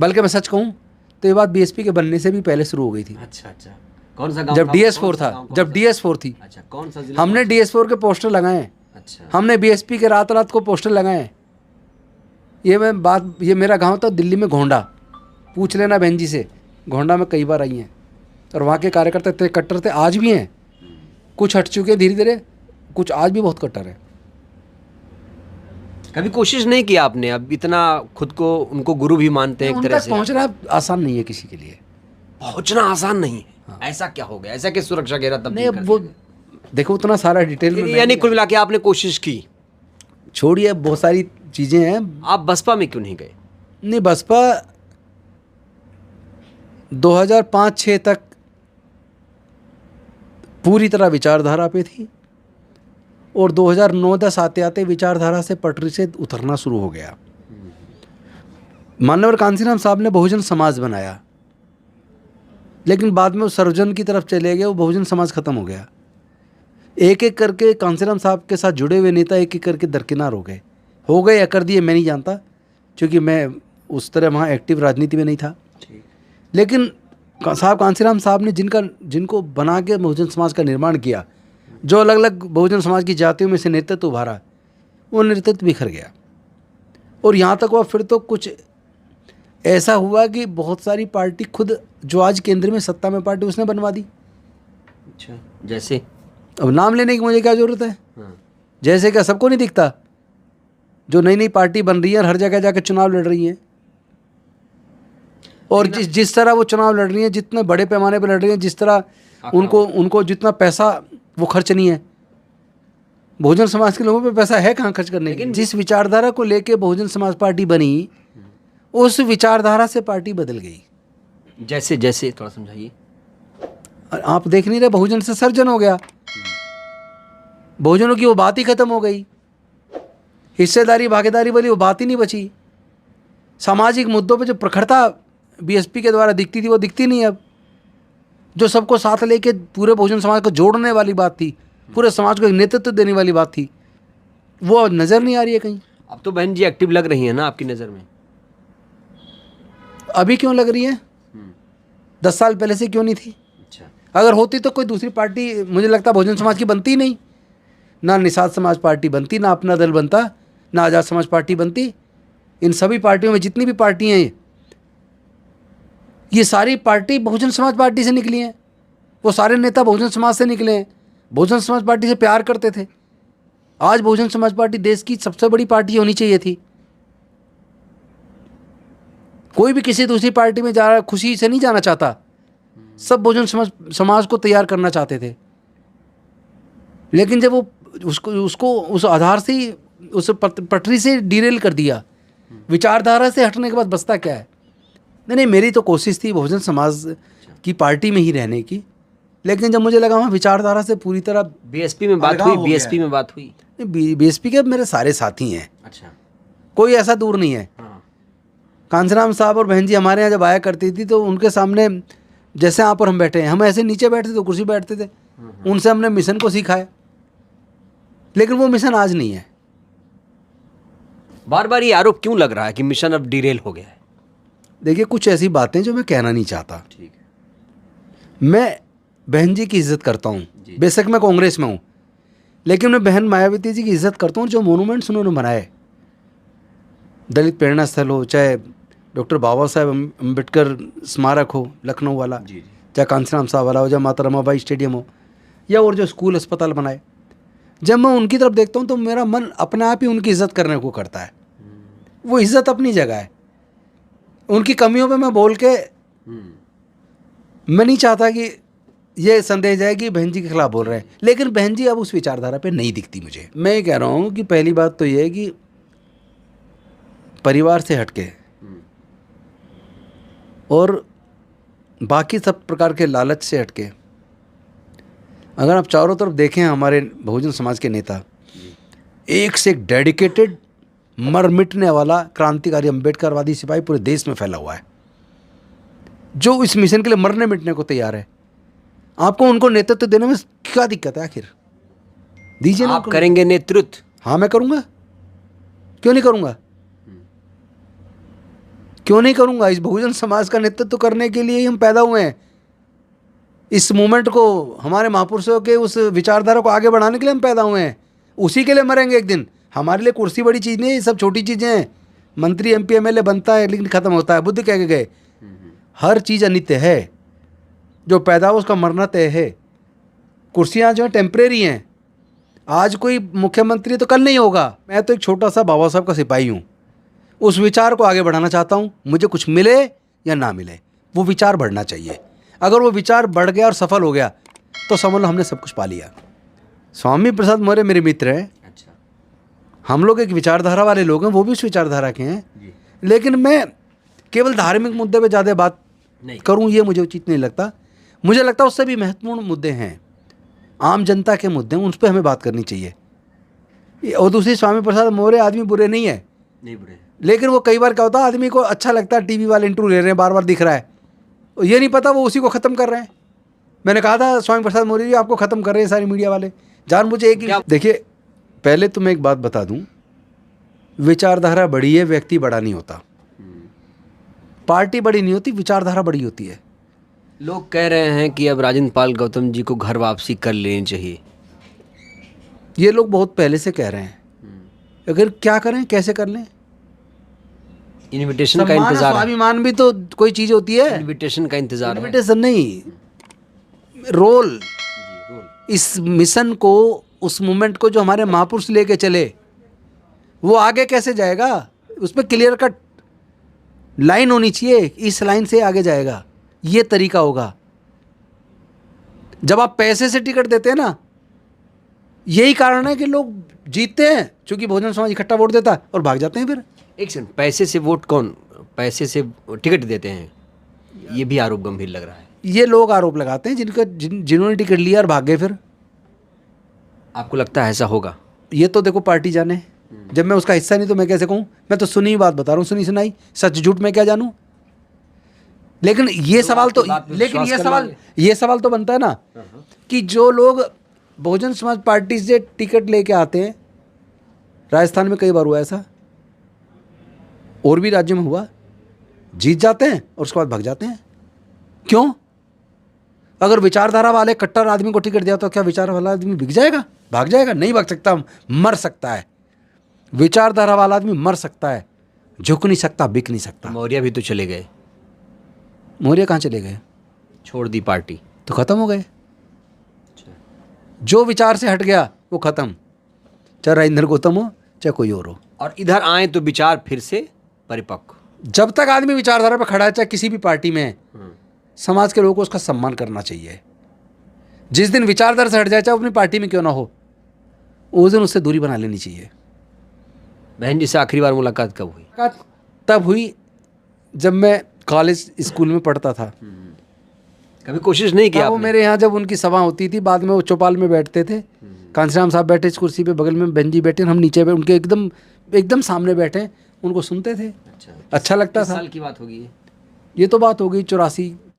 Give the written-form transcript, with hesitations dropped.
बल्कि मैं सच कहूँ तो ये बात बीएसपी के बनने से भी पहले शुरू हो गई थी। अच्छा, कौन सा गाँव? जब DS4 था, जब DS4 थी। अच्छा, कौन सा जिला? हमने DS4 के पोस्टर लगाए। अच्छा, हमने बीएसपी के रात रात को पोस्टर लगाए। ये मेरा गांव था दिल्ली में, घोंडा। पूछ लेना बहन जी से, घोंडा में कई बार आई हैं। और वहाँ के कार्यकर्ता इतने कट्टर थे, आज भी हैं। कुछ हट चुके धीरे धीरे, कुछ आज भी बहुत कट्टर है। कभी कोशिश नहीं किया आपने? अब इतना खुद को उनको गुरु भी मानते हैं एक तरह से। पहुँचना आसान नहीं है किसी के लिए। पहुंचना आसान नहीं है। हाँ। ऐसा क्या हो गया? ऐसा कि सुरक्षा घेरा तब नहीं, वो देखो उतना सारा डिटेल में, यानी कुल मिला के आपने कोशिश की। छोड़िए, बहुत सारी चीज़ें हैं। आप बसपा में क्यों नहीं गए? नहीं, बसपा 2005-06 तक पूरी तरह विचारधारा पे थी, और 2009-10 आते आते विचारधारा से पटरी से उतरना शुरू हो गया। माननीय कांसीराम साहब ने बहुजन समाज बनाया, लेकिन बाद में वो सर्वजन की तरफ चले गए, वो बहुजन समाज खत्म हो गया। एक एक करके कांसीराम साहब के साथ जुड़े हुए नेता एक एक करके दरकिनार हो गए या कर दिए, मैं नहीं जानता, क्योंकि मैं उस तरह वहाँ एक्टिव राजनीति में नहीं था। लेकिन कांसीराम साहब ने जिनको बना के बहुजन समाज का निर्माण किया, जो अलग अलग बहुजन समाज की जातियों में से नेतृत्व उभारा, वो नेतृत्व बिखर गया। और यहाँ तक हुआ फिर तो कुछ ऐसा हुआ कि बहुत सारी पार्टी, खुद जो आज केंद्र में सत्ता में पार्टी, उसने बनवा दी। अच्छा, जैसे? अब नाम लेने की मुझे क्या ज़रूरत है? हाँ। जैसे क्या सबको नहीं दिखता? जो नई नई पार्टी बन रही है, हर जगह जाकर चुनाव लड़ रही हैं, और जिस तरह वो चुनाव लड़ रही हैं, जितने बड़े पैमाने पर लड़ रही हैं, जिस तरह उनको जितना पैसा वो खर्च नहीं है। बहुजन समाज के लोगों पे पैसा है कहाँ खर्च करने के? जिस विचारधारा को लेके बहुजन समाज पार्टी बनी, उस विचारधारा से पार्टी बदल गई। जैसे जैसे थोड़ा समझाइए। आप देख नहीं रहे, बहुजन से सर्जन हो गया। बहुजनों की वो बात ही खत्म हो गई। हिस्सेदारी भागीदारी वाली वो बात ही नहीं बची। सामाजिक मुद्दों पे जो प्रखरता बीएसपी के द्वारा दिखती थी, वो दिखती नहीं अब। जो सबको साथ लेके पूरे बहुजन समाज को जोड़ने वाली बात थी, पूरे समाज को एक नेतृत्व देने वाली बात थी, वो नज़र नहीं आ रही है कहीं। अब तो बहन जी एक्टिव लग रही है ना आपकी नज़र में? अभी क्यों लग रही है? 10 साल पहले से क्यों नहीं थी? अच्छा, अगर होती तो कोई दूसरी पार्टी, मुझे लगता बहुजन समाज की बनती नहीं। ना निषाद समाज पार्टी बनती, ना अपना दल बनता, ना आज़ाद समाज पार्टी बनती। इन सभी पार्टियों में जितनी भी पार्टियाँ हैं, ये सारी पार्टी बहुजन समाज पार्टी से निकली हैं। वो सारे नेता बहुजन समाज से निकले हैं, बहुजन समाज पार्टी से प्यार करते थे। आज बहुजन समाज पार्टी देश की सबसे बड़ी पार्टी होनी चाहिए थी। कोई भी किसी दूसरी पार्टी में जा रहा खुशी से नहीं जाना चाहता, सब बहुजन समाज को तैयार करना चाहते थे। लेकिन जब वो उसको उस आधार से ही, उस पटरी से डिरेल कर दिया, विचारधारा से हटने के बाद बचता क्या है? नहीं, मेरी तो कोशिश थी बहुजन समाज की पार्टी में ही रहने की, लेकिन जब मुझे लगा वहाँ विचारधारा से पूरी तरह बीएसपी में बात हुई, बीएसपी में बात हुई। बीएसपी के मेरे सारे साथी हैं। अच्छा, कोई ऐसा दूर नहीं है। हाँ। कांसीराम साहब और बहन जी हमारे यहाँ जब आया करती थी, तो उनके सामने जैसे आप और हम बैठे हैं, हम ऐसे नीचे बैठते थे, कुर्सी बैठते थे, उनसे हमने मिशन को सिखाया। लेकिन वो मिशन आज नहीं है। बार बार ये आरोप क्यों लग रहा है कि मिशन अब डिरेल हो गया है? देखिए, कुछ ऐसी बातें जो मैं कहना नहीं चाहता। ठीक है। मैं बहन जी की इज्जत करता हूँ, बेशक मैं कांग्रेस में हूँ, लेकिन मैं बहन मायावती जी की इज्जत करता हूँ। जो मोनूमेंट्स उन्होंने बनाए, दलित प्रेरणा स्थल हो, चाहे डॉक्टर बाबा साहेब अम्बेडकर स्मारक हो लखनऊ वाला, चाहे कांसीराम साहब वाला हो, चाहे माता रमाबाई स्टेडियम हो, या और जो स्कूल अस्पताल बनाए, जब मैं उनकी तरफ देखता हूँ तो मेरा मन अपने आप ही उनकी इज्जत करने को करता है। वो इज्जत अपनी जगह है। उनकी कमियों पे मैं बोल के मैं नहीं चाहता कि ये संदेह जाए कि बहन जी के खिलाफ बोल रहे हैं, लेकिन बहन जी अब उस विचारधारा पे नहीं दिखती मुझे। मैं ये कह रहा हूँ कि पहली बात तो ये है कि परिवार से हटके और बाकी सब प्रकार के लालच से हटके, अगर आप चारों तरफ देखें, हमारे बहुजन समाज के नेता एक से एक डेडिकेटेड, मर मिटने वाला क्रांतिकारी अम्बेडकरवादी सिपाही पूरे देश में फैला हुआ है, जो इस मिशन के लिए मरने मिटने को तैयार है। आपको उनको नेतृत्व देने में क्या दिक्कत है? आखिर दीजिए ना। आप करेंगे नेतृत्व? हाँ, मैं करूँगा, क्यों नहीं करूँगा? क्यों नहीं करूँगा? इस बहुजन समाज का नेतृत्व करने के लिए ही हम पैदा हुए हैं। इस मूवमेंट को, हमारे महापुरुषों के उस विचारधारा को आगे बढ़ाने के लिए हम पैदा हुए हैं। उसी के लिए मरेंगे एक दिन। हमारे लिए कुर्सी बड़ी चीज़ नहीं है, ये सब छोटी चीज़ें हैं। मंत्री MP MLA बनता है लेकिन ख़त्म होता है। बुद्ध कह के गए हर चीज़ अनित्य है, जो पैदा हो उसका मरना तय है। कुर्सियाँ जो हैं टेम्परेरी हैं। आज कोई मुख्यमंत्री तो कल नहीं होगा। मैं तो एक छोटा सा बाबा साहब का सिपाही हूँ। उस विचार को आगे बढ़ाना चाहता हूँ। मुझे कुछ मिले या ना मिले, वो विचार बढ़ना चाहिए। अगर वो विचार बढ़ गया और सफल हो गया तो समझ लो हमने सब कुछ पा लिया। स्वामी प्रसाद मौर्य मेरे मित्र हैं। अच्छा। हम लोग एक विचारधारा वाले लोग हैं, वो भी उस विचारधारा के हैं। लेकिन मैं केवल धार्मिक मुद्दे पे ज़्यादा बात करूं ये मुझे उचित नहीं लगता। मुझे लगता है उससे भी महत्वपूर्ण मुद्दे हैं, आम जनता के मुद्दे हैं, उन पर हमें बात करनी चाहिए। और दूसरी, स्वामी प्रसाद मौर्य आदमी बुरे नहीं है, नहीं बुरे, लेकिन वो कई बार क्या होता है, आदमी को अच्छा लगता है, टीवी वाले इंटरव्यू ले रहे हैं, बार बार दिख रहा है, ये नहीं पता वो उसी को ख़त्म कर रहे हैं। मैंने कहा था स्वामी प्रसाद मौर्य जी आपको ख़त्म कर रहे हैं सारी मीडिया वाले, जानबूझे। एक ही देखिए, पहले तो मैं एक बात बता दूं, विचारधारा बड़ी है, व्यक्ति बड़ा नहीं होता। पार्टी बड़ी नहीं होती, विचारधारा बड़ी होती है। लोग कह रहे हैं कि अब राजेंद्र पाल गौतम जी को घर वापसी कर लेनी चाहिए। ये लोग बहुत पहले से कह रहे हैं। अगर क्या करें, कैसे कर लें? इनविटेशन का इंतजार है। स्वाभिमान भी तो कोई चीज़ होती है। इनविटेशन का इंतजार है। इनविटेशन नहीं, रोल। इस मिशन को, उस मूवमेंट को जो हमारे महापुरुष लेके चले, वो आगे कैसे जाएगा? उसमें क्लियर कट लाइन होनी चाहिए, इस लाइन से आगे जाएगा, ये तरीका होगा। जब आप पैसे से टिकट देते हैं ना, यही कारण है कि लोग जीतते हैं, क्योंकि बहुजन समाज इकट्ठा वोट देता है और भाग जाते हैं। फिर एक सेकंड, पैसे से वोट कौन, पैसे से टिकट देते हैं? ये भी आरोप गंभीर लग रहा है। ये लोग आरोप लगाते हैं जिन्होंने टिकट लिया और भाग गए। फिर आपको लगता है ऐसा होगा? ये तो देखो पार्टी जाने। जब मैं उसका हिस्सा नहीं तो मैं कैसे कहूँ? मैं तो सुनी बात बता रहा हूँ, सुनी सुनाई, सच झूठ मैं क्या जानूँ। लेकिन ये सवाल तो, लेकिन ये सवाल तो बनता है ना कि जो लोग बहुजन समाज पार्टी से टिकट लेके आते हैं, राजस्थान में कई बार हुआ ऐसा, और भी राज्यों में हुआ, जीत जाते हैं और उसके बाद भाग जाते हैं। क्यों? अगर विचारधारा वाले कट्टर आदमी को टिकट दिया तो क्या विचार वाला आदमी बिक जाएगा, भाग जाएगा? नहीं भाग सकता, मर सकता है। विचारधारा वाला आदमी मर सकता है, झुक नहीं सकता, बिक नहीं सकता। मौर्य भी तो चले गए। मौर्य कहाँ चले गए? छोड़ दी पार्टी तो खत्म हो गए। जो विचार से हट गया वो खत्म, चाहे राजेंद्र गौतम हो चाहे कोई और हो। और इधर आए तो विचार फिर से परिपक्व। जब तक आदमी विचारधारा पर खड़ा है, चाहे किसी भी पार्टी में, समाज के लोगों को उसका सम्मान करना चाहिए। जिस दिन विचारधारा से हट जाए, चाहे अपनी पार्टी में क्यों ना हो, उस दिन उससे दूरी बना लेनी चाहिए। बहन जी से आखिरी बार मुलाकात कब हुई? तब हुई जब मैं कॉलेज स्कूल में पढ़ता था। कभी कोशिश नहीं किया वो आपने? मेरे यहाँ जब उनकी सभा होती थी, बाद में वो चौपाल में बैठते थे, कांसीराम साहब बैठे इस कुर्सी पे, बगल में बहन जी बैठे, हम नीचे पे उनके एकदम सामने बैठे, उनको सुनते थे। अच्छा लगता था। साल की बात होगी ये तो बात हो गई 84